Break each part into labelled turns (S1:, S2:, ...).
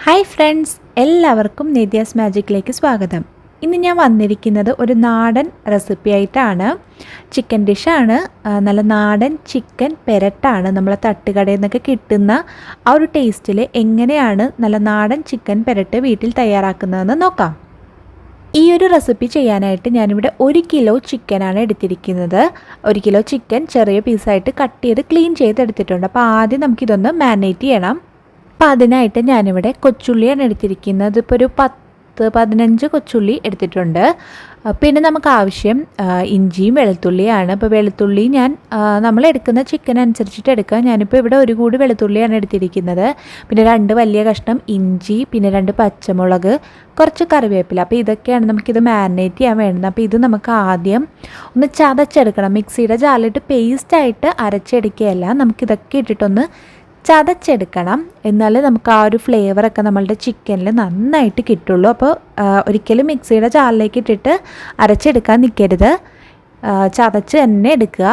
S1: Hi friends, എല്ലാവർക്കും നേത്യാസ് മാജിക്കിലേക്ക് സ്വാഗതം. ഇന്ന് ഞാൻ വന്നിരിക്കുന്നത് ഒരു നാടൻ റെസിപ്പി ആയിട്ടാണ്. ചിക്കൻ ഡിഷാണ്. നല്ല നാടൻ ചിക്കൻ പെരട്ടാണ്. നമ്മളെ തട്ടുകടയിൽ നിന്നൊക്കെ കിട്ടുന്ന ആ ഒരു ടേസ്റ്റിൽ എങ്ങനെയാണ് നല്ല നാടൻ ചിക്കൻ പെരട്ട് വീട്ടിൽ തയ്യാറാക്കുന്നതെന്ന് നോക്കാം. ഈ ഒരു റെസിപ്പി ചെയ്യാനായിട്ട് ഞാനിവിടെ 1 കിലോ ചിക്കനാണ് എടുത്തിരിക്കുന്നത്. 1 കിലോ ചിക്കൻ ചെറിയ പീസായിട്ട് കട്ട് ചെയ്ത് ക്ലീൻ ചെയ്തെടുത്തിട്ടുണ്ട്. അപ്പോൾ ആദ്യം നമുക്കിതൊന്ന് മാരിനേറ്റ് ചെയ്യണം. അപ്പോൾ അതിനായിട്ട് ഞാനിവിടെ കൊച്ചുള്ളിയാണ് എടുത്തിരിക്കുന്നത്. ഇപ്പോൾ ഒരു 10-15 കൊച്ചുള്ളി എടുത്തിട്ടുണ്ട്. പിന്നെ നമുക്ക് ആവശ്യം ഇഞ്ചിയും വെളുത്തുള്ളിയാണ്. അപ്പോൾ വെളുത്തുള്ളി നമ്മൾ എടുക്കുന്ന ചിക്കൻ അനുസരിച്ചിട്ട് എടുക്കുക. ഞാനിപ്പോൾ ഇവിടെ 1 കൂടി വെളുത്തുള്ളിയാണ് എടുത്തിരിക്കുന്നത്. പിന്നെ 2 വലിയ കഷ്ണം ഇഞ്ചി, പിന്നെ 2 പച്ചമുളക്, കുറച്ച് കറിവേപ്പില. അപ്പോൾ ഇതൊക്കെയാണ് നമുക്കിത് മാരിനേറ്റ് ചെയ്യാൻ വേണ്ടത്. അപ്പോൾ ഇത് നമുക്ക് ആദ്യം ഒന്ന് ചതച്ചെടുക്കണം. മിക്സിയുടെ ജാറിലിട്ട് പേസ്റ്റായിട്ട് അരച്ചെടുക്കുകയല്ല, നമുക്കിതൊക്കെ ഇട്ടിട്ടൊന്ന് ചതച്ചെടുക്കണം. എന്നാലേ നമുക്ക് ആ ഒരു ഫ്ലേവറൊക്കെ നമ്മളുടെ ചിക്കനിൽ നന്നായിട്ട് കിട്ടുള്ളൂ. അപ്പോൾ ഒരിക്കലും മിക്സിയുടെ ജാറിലേക്ക് ഇട്ടിട്ട് അരച്ചെടുക്കാൻ നിൽക്കരുത്, ചതച്ച് തന്നെ എടുക്കുക.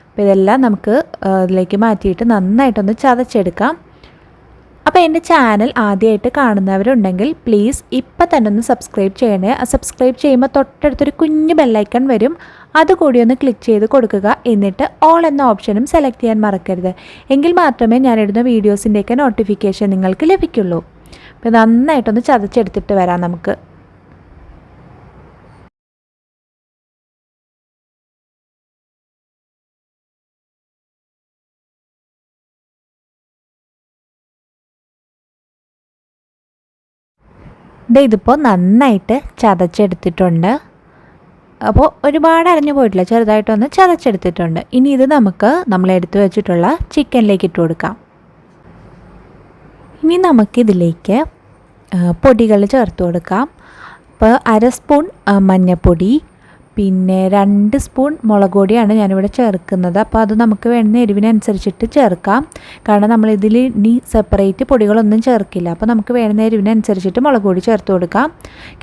S1: അപ്പോൾ ഇതെല്ലാം നമുക്ക് ഇതിലേക്ക് മാറ്റിയിട്ട് നന്നായിട്ടൊന്ന് ചതച്ചെടുക്കാം. അപ്പോൾ എൻ്റെ ചാനൽ ആദ്യമായിട്ട് കാണുന്നവരുണ്ടെങ്കിൽ പ്ലീസ് ഇപ്പം തന്നെ ഒന്ന് സബ്സ്ക്രൈബ് ചെയ്യണേ. സബ്സ്ക്രൈബ് ചെയ്യുമ്പോൾ തൊട്ടടുത്തൊരു കുഞ്ഞ് ബെല്ലൈക്കൺ വരും, അതുകൂടി ഒന്ന് ക്ലിക്ക് ചെയ്ത് കൊടുക്കുക. എന്നിട്ട് ഓൾ എന്ന ഓപ്ഷനും സെലക്ട് ചെയ്യാൻ മറക്കരുത്. എങ്കിൽ മാത്രമേ ഞാനിടുന്ന വീഡിയോസിൻ്റെയൊക്കെ നോട്ടിഫിക്കേഷൻ നിങ്ങൾക്ക് ലഭിക്കുള്ളൂ. അപ്പോൾ നന്നായിട്ടൊന്ന് ചതച്ചെടുത്തിട്ട് വരാം നമുക്ക്. ഇതിപ്പോൾ നന്നായിട്ട് ചതച്ചെടുത്തിട്ടുണ്ട്. അപ്പോൾ ഒരുപാട് അരഞ്ഞു പോയിട്ടില്ല, ചെറുതായിട്ടൊന്ന് ചതച്ചെടുത്തിട്ടുണ്ട്. ഇനി ഇത് നമുക്ക് നമ്മളെടുത്ത് വെച്ചിട്ടുള്ള ചിക്കനിലേക്ക് ഇട്ട് കൊടുക്കാം. ഇനി നമുക്കിതിലേക്ക് പൊടികൾ ചേർത്ത് കൊടുക്കാം. അപ്പോൾ 1/2 സ്പൂൺ മഞ്ഞൾപ്പൊടി, പിന്നെ 2 സ്പൂൺ മുളക് പൊടിയാണ് ഞാനിവിടെ ചേർക്കുന്നത്. അപ്പോൾ അത് നമുക്ക് വേണ്ടുന്ന എരിവിനനുസരിച്ചിട്ട് ചേർക്കാം. കാരണം നമ്മളിതിൽ ഇനി സെപ്പറേറ്റ് പൊടികളൊന്നും ചേർക്കില്ല. അപ്പോൾ നമുക്ക് വേണ്ടുന്ന എരിവിനനുസരിച്ചിട്ട് മുളക് പൊടി ചേർത്ത് കൊടുക്കാം.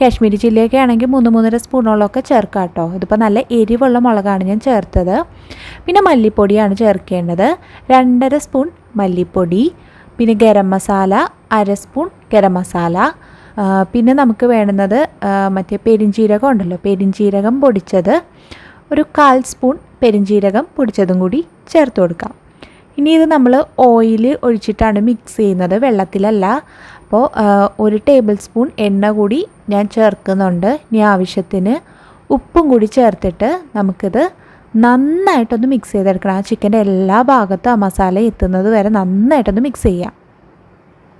S1: കാശ്മീരി ചില്ലിയൊക്കെ ആണെങ്കിൽ 3-3.5 സ്പൂണോളമൊക്കെ ചേർക്കാം കേട്ടോ. ഇതിപ്പോൾ നല്ല എരിവുള്ള മുളകാണ് ഞാൻ ചേർത്തത്. പിന്നെ മല്ലിപ്പൊടിയാണ് ചേർക്കേണ്ടത്. 2.5 സ്പൂൺ മല്ലിപ്പൊടി, പിന്നെ ഗരം മസാല 1/2 സ്പൂൺ ഗരം മസാല. പിന്നെ നമുക്ക് വേണ്ടുന്നത് മറ്റേ പെരിഞ്ജീരകം ഉണ്ടല്ലോ, പെരിഞ്ജീരകം പൊടിച്ചത് ഒരു 1/4 സ്പൂൺ പെരിഞ്ജീരകം പൊടിച്ചതും കൂടി ചേർത്ത് കൊടുക്കാം. ഇനി ഇത് നമ്മൾ ഓയിൽ ഒഴിച്ചിട്ടാണ് മിക്സ് ചെയ്യുന്നത്, വെള്ളത്തിലല്ല. അപ്പോൾ 1 ടേബിൾ സ്പൂൺ എണ്ണ കൂടി ഞാൻ ചേർക്കുന്നുണ്ട്. ഇനി ആവശ്യത്തിന് ഉപ്പും കൂടി ചേർത്തിട്ട് നമുക്കിത് നന്നായിട്ടൊന്ന് മിക്സ് ചെയ്തെടുക്കണം. ആ ചിക്കൻ്റെ എല്ലാ ഭാഗത്തും ആ മസാല എത്തുന്നത് വരെ നന്നായിട്ടൊന്ന് മിക്സ് ചെയ്യാം.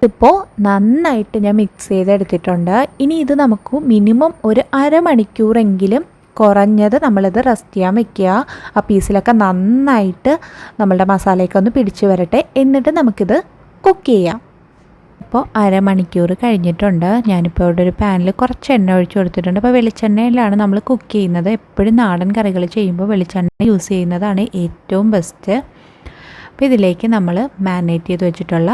S1: ഇപ്പോൾ നന്നായിട്ട് ഞാൻ മിക്സ് ചെയ്തെടുത്തിട്ടുണ്ട്. ഇനി ഇത് നമുക്ക് മിനിമം ഒരു 1/2 മണിക്കൂറെങ്കിലും കുറഞ്ഞത് നമ്മളിത് റെസ്റ്റ് ചെയ്യാൻ വെക്കുക. ആ പീസിലൊക്കെ നന്നായിട്ട് നമ്മളുടെ മസാലയൊക്കെ ഒന്ന് പിടിച്ച് വരട്ടെ, എന്നിട്ട് നമുക്കിത് കുക്ക് ചെയ്യാം. ഇപ്പോൾ 1/2 മണിക്കൂർ കഴിഞ്ഞിട്ടുണ്ട്. ഞാനിപ്പോൾ ഇവിടെ ഒരു പാനിൽ കുറച്ച് എണ്ണ ഒഴിച്ച് കൊടുത്തിട്ടുണ്ട്. അപ്പോൾ വെളിച്ചെണ്ണയിലാണ് നമ്മൾ കുക്ക് ചെയ്യുന്നത്. എപ്പോഴും നാടൻ കറികൾ ചെയ്യുമ്പോൾ വെളിച്ചെണ്ണ യൂസ് ചെയ്യുന്നതാണ് ഏറ്റവും ബെസ്റ്റ്. അപ്പോൾ ഇതിലേക്ക് നമ്മൾ മാരിനേറ്റ് ചെയ്ത് വെച്ചിട്ടുള്ള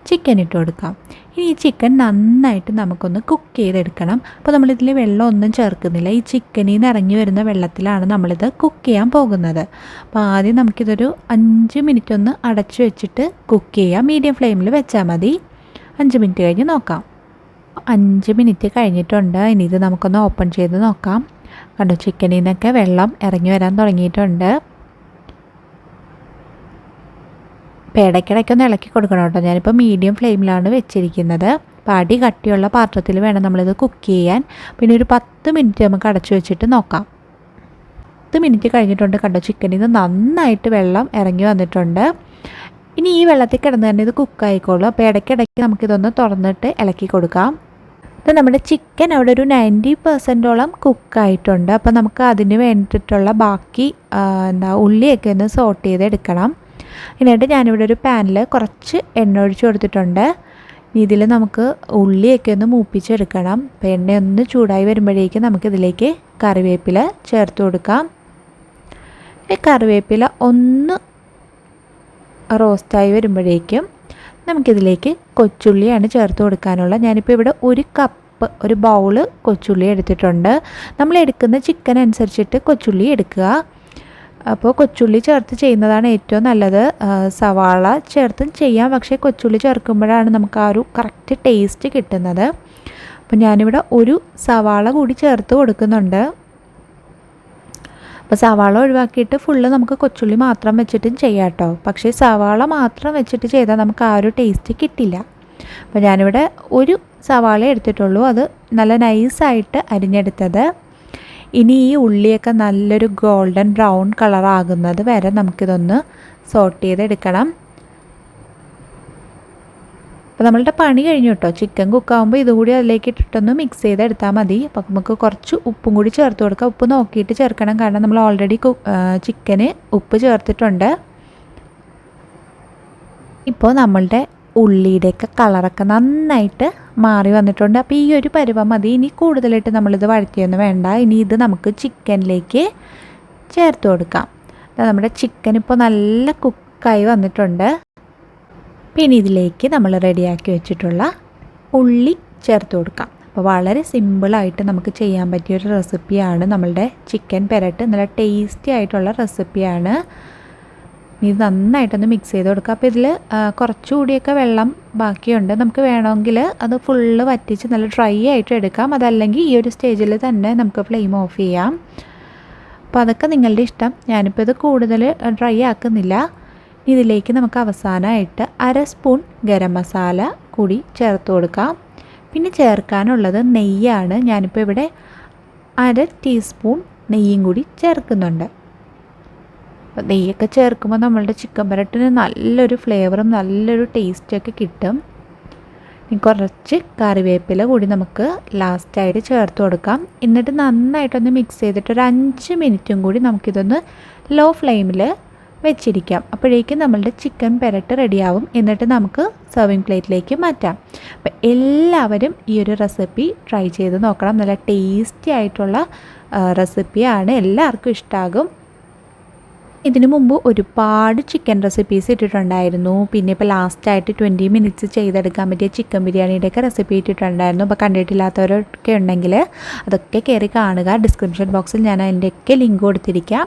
S1: ചിക്കൻ ഇട്ട് കൊടുക്കാം. ഇനി ഈ ചിക്കൻ നന്നായിട്ട് നമുക്കൊന്ന് കുക്ക് ചെയ്തെടുക്കണം. അപ്പോൾ നമ്മളിതിൽ വെള്ളമൊന്നും ചേർക്കുന്നില്ല. ഈ ചിക്കനിൽ നിന്ന് ഇറങ്ങി വരുന്ന വെള്ളത്തിലാണ് നമ്മളിത് കുക്ക് ചെയ്യാൻ പോകുന്നത്. അപ്പോൾ ആദ്യം നമുക്കിതൊരു 5 മിനിറ്റ് ഒന്ന് അടച്ചു വെച്ചിട്ട് കുക്ക് ചെയ്യാം. മീഡിയം ഫ്ലെയിമിൽ വെച്ചാൽ മതി. 5 മിനിറ്റ് കഴിഞ്ഞ് നോക്കാം. 5 മിനിറ്റ് കഴിഞ്ഞിട്ടുണ്ട്. ഇനി ഇത് നമുക്കൊന്ന് ഓപ്പൺ ചെയ്ത് നോക്കാം. കണ്ടോ, ചിക്കനിൽ നിന്നൊക്കെ വെള്ളം ഇറങ്ങി വരാൻ തുടങ്ങിയിട്ടുണ്ട്. അപ്പോൾ ഇടയ്ക്കിടയ്ക്കൊന്ന് ഇളക്കി കൊടുക്കണം കേട്ടോ. ഞാനിപ്പോൾ മീഡിയം ഫ്ലെയിമിലാണ് വെച്ചിരിക്കുന്നത്. പാടി കട്ടിയുള്ള പാത്രത്തിൽ വേണം നമ്മളിത് കുക്ക് ചെയ്യാൻ. പിന്നെ ഒരു 10 മിനിറ്റ് നമുക്ക് അടച്ചു വെച്ചിട്ട് നോക്കാം. 10 മിനിറ്റ് കഴിഞ്ഞിട്ടുണ്ട്. കണ്ടോ, ചിക്കനിൽ നിന്ന് നന്നായിട്ട് വെള്ളം ഇറങ്ങി വന്നിട്ടുണ്ട്. ഇനി ഈ വെള്ളത്തിൽ കിടന്ന് തന്നെ ഇത് കുക്കായിക്കോളും. അപ്പോൾ ഇടയ്ക്കിടയ്ക്ക് നമുക്കിതൊന്ന് തുറന്നിട്ട് ഇളക്കി കൊടുക്കാം. ഇത് നമ്മുടെ ചിക്കൻ അവിടെ ഒരു 90% കുക്കായിട്ടുണ്ട്. അപ്പോൾ നമുക്ക് അതിന് വേണ്ടിയിട്ടുള്ള ബാക്കി ഉള്ളിയൊക്കെ ഒന്ന് സോട്ട് ചെയ്തെടുക്കണം. എന്നിട്ട് ഞാനിവിടെ ഒരു പാനിൽ കുറച്ച് എണ്ണ ഒഴിച്ച് കൊടുത്തിട്ടുണ്ട്. ഇതിൽ നമുക്ക് ഉള്ളിയൊക്കെ ഒന്ന് മൂപ്പിച്ചെടുക്കണം. അപ്പോൾ എണ്ണ ഒന്ന് ചൂടായി വരുമ്പോഴേക്കും നമുക്കിതിലേക്ക് കറിവേപ്പില ചേർത്ത് കൊടുക്കാം. ഈ കറിവേപ്പില ഒന്ന് റോസ്റ്റായി വരുമ്പോഴേക്കും നമുക്കിതിലേക്ക് കൊച്ചുള്ളിയാണ് ചേർത്ത് കൊടുക്കാനുള്ള. ഞാനിപ്പോൾ ഇവിടെ ഒരു ബൗള് കൊച്ചുള്ളി എടുത്തിട്ടുണ്ട്. നമ്മൾ എടുക്കുന്ന ചിക്കൻ അനുസരിച്ചിട്ട് കൊച്ചുള്ളി എടുക്കുക. അപ്പോൾ കൊച്ചുള്ളി ചേർത്ത് ചെയ്യുന്നതാണ് ഏറ്റവും നല്ലത്. സവാള ചേർത്തും ചെയ്യാം, പക്ഷേ കൊച്ചുള്ളി ചേർക്കുമ്പോഴാണ് നമുക്ക് ആ ഒരു കറക്റ്റ് ടേസ്റ്റ് കിട്ടുന്നത്. അപ്പോൾ ഞാനിവിടെ ഒരു സവാള കൂടി ചേർത്ത് കൊടുക്കുന്നുണ്ട്. അപ്പോൾ സവാള ഒഴിവാക്കിയിട്ട് ഫുള്ള് നമുക്ക് കൊച്ചുള്ളി മാത്രം വെച്ചിട്ടും ചെയ്യാം കേട്ടോ. പക്ഷേ സവാള മാത്രം വെച്ചിട്ട് ചെയ്താൽ നമുക്ക് ആ ഒരു ടേസ്റ്റ് കിട്ടില്ല. അപ്പോൾ ഞാനിവിടെ ഒരു സവാള എടുത്തിട്ടുള്ളൂ, അത് നല്ല നൈസായിട്ട് അരിഞ്ഞെടുത്തത്. ഇനി ഈ ഉള്ളിയൊക്കെ നല്ലൊരു ഗോൾഡൻ ബ്രൗൺ കളറാകുന്നത് വരെ നമുക്കിതൊന്ന് സോട്ട് ചെയ്തെടുക്കണം. അപ്പോൾ നമ്മളുടെ പണി കഴിഞ്ഞു കേട്ടോ. ചിക്കൻ കുക്കാകുമ്പോൾ ഇതുകൂടി അതിലേക്ക് ഇട്ടിട്ടൊന്ന് മിക്സ് ചെയ്തെടുത്താൽ മതി. അപ്പോൾ നമുക്ക് കുറച്ച് ഉപ്പും കൂടി ചേർത്ത് കൊടുക്കാം. ഉപ്പ് നോക്കിയിട്ട് ചേർക്കണം, കാരണം നമ്മൾ ഓൾറെഡി ചിക്കന് ഉപ്പ് ചേർത്തിട്ടുണ്ട്. ഇപ്പോൾ നമ്മളുടെ ഉള്ളിയുടെയൊക്കെ കളറൊക്കെ നന്നായിട്ട് മാറി വന്നിട്ടുണ്ട്. അപ്പോൾ ഈ ഒരു പരുവം മതി. ഇനി കൂടുതലായിട്ട് നമ്മളിത് വഴറ്റിയൊന്നും വേണ്ട. ഇനി ഇത് നമുക്ക് ചിക്കനിലേക്ക് ചേർത്ത് കൊടുക്കാം. നമ്മുടെ ചിക്കൻ ഇപ്പോൾ നല്ല കുക്കായി വന്നിട്ടുണ്ട്. പിന്നെ ഇതിലേക്ക് നമ്മൾ റെഡിയാക്കി വെച്ചിട്ടുള്ള ഉള്ളി ചേർത്ത് കൊടുക്കാം. അപ്പോൾ വളരെ സിമ്പിളായിട്ട് നമുക്ക് ചെയ്യാൻ പറ്റിയൊരു റെസിപ്പിയാണ് നമ്മളുടെ ചിക്കൻ പെരട്ട്. നല്ല ടേസ്റ്റി ആയിട്ടുള്ള റെസിപ്പിയാണ്. ഇത് നന്നായിട്ടൊന്ന് മിക്സ് ചെയ്ത് കൊടുക്കുക. അപ്പോൾ ഇതിൽ കുറച്ചുകൂടിയൊക്കെ വെള്ളം ബാക്കിയുണ്ട്. നമുക്ക് വേണമെങ്കിൽ അത് ഫുള്ള് വറ്റിച്ച് നല്ല ഡ്രൈ ആയിട്ട് എടുക്കാം. അതല്ലെങ്കിൽ ഈ ഒരു സ്റ്റേജിൽ തന്നെ നമുക്ക് ഫ്ലെയിം ഓഫ് ചെയ്യാം. അപ്പോൾ അതൊക്കെ നിങ്ങളുടെ ഇഷ്ടം. ഞാനിപ്പോൾ ഇത് കൂടുതൽ ഡ്രൈ ആക്കുന്നില്ല. ഇതിലേക്ക് നമുക്ക് അവസാനമായിട്ട് 1/2 സ്പൂൺ ഗരം മസാല കൂടി ചേർത്ത് കൊടുക്കാം. പിന്നെ ചേർക്കാനുള്ളത് നെയ്യാണ്. ഞാനിപ്പോൾ ഇവിടെ 1/2 ടീസ്പൂൺ നെയ്യും കൂടി ചേർക്കുന്നുണ്ട്. നെയ്യൊക്കെ ചേർക്കുമ്പോൾ നമ്മളുടെ ചിക്കൻ പെരട്ടിന് നല്ലൊരു ഫ്ലേവറും നല്ലൊരു ടേസ്റ്റൊക്കെ കിട്ടും. ഇനി കുറച്ച് കറിവേപ്പില കൂടി നമുക്ക് ലാസ്റ്റായിട്ട് ചേർത്ത് കൊടുക്കാം. എന്നിട്ട് നന്നായിട്ടൊന്ന് മിക്സ് ചെയ്തിട്ട് ഒരു 5 മിനിറ്റും കൂടി നമുക്കിതൊന്ന് ലോ ഫ്ലെയിമിൽ വെച്ചിരിക്കാം. അപ്പോഴേക്കും നമ്മളുടെ ചിക്കൻ പെരട്ട് റെഡിയാവും. എന്നിട്ട് നമുക്ക് സെർവിങ് പ്ലേറ്റിലേക്ക് മാറ്റാം. അപ്പോൾ എല്ലാവരും ഈ ഒരു റെസിപ്പി ട്രൈ ചെയ്ത് നോക്കണം. നല്ല ടേസ്റ്റി ആയിട്ടുള്ള റെസിപ്പിയാണ്, എല്ലാവർക്കും ഇഷ്ടമാകും. ഇതിനു മുമ്പ് ഒരുപാട് ചിക്കൻ റെസിപ്പീസ് ഇട്ടിട്ടുണ്ടായിരുന്നു. പിന്നെ ഇപ്പോൾ ലാസ്റ്റായിട്ട് 20 മിനിറ്റ്സ് ചെയ്തെടുക്കാൻ പറ്റിയ ചിക്കൻ ബിരിയാണിയുടെയൊക്കെ റെസിപ്പി ഇട്ടിട്ടുണ്ടായിരുന്നു. അപ്പോൾ കണ്ടിട്ടില്ലാത്തവരൊക്കെ ഉണ്ടെങ്കിൽ അതൊക്കെ കയറി കാണുക. ഡിസ്ക്രിപ്ഷൻ ബോക്സിൽ ഞാൻ അതിൻ്റെയൊക്കെ ലിങ്ക് കൊടുത്തിരിക്കാം.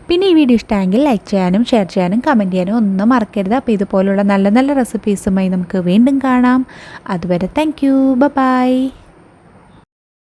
S1: പിന്നെ ഈ വീഡിയോ ഇഷ്ടമെങ്കിൽ ലൈക്ക് ചെയ്യാനും ഷെയർ ചെയ്യാനും കമൻറ്റ് ചെയ്യാനും ഒന്നും മറക്കരുത്. അപ്പോൾ ഇതുപോലുള്ള നല്ല നല്ല റെസിപ്പീസുമായി നമുക്ക് വീണ്ടും കാണാം. അതുവരെ താങ്ക് യു, ബൈ.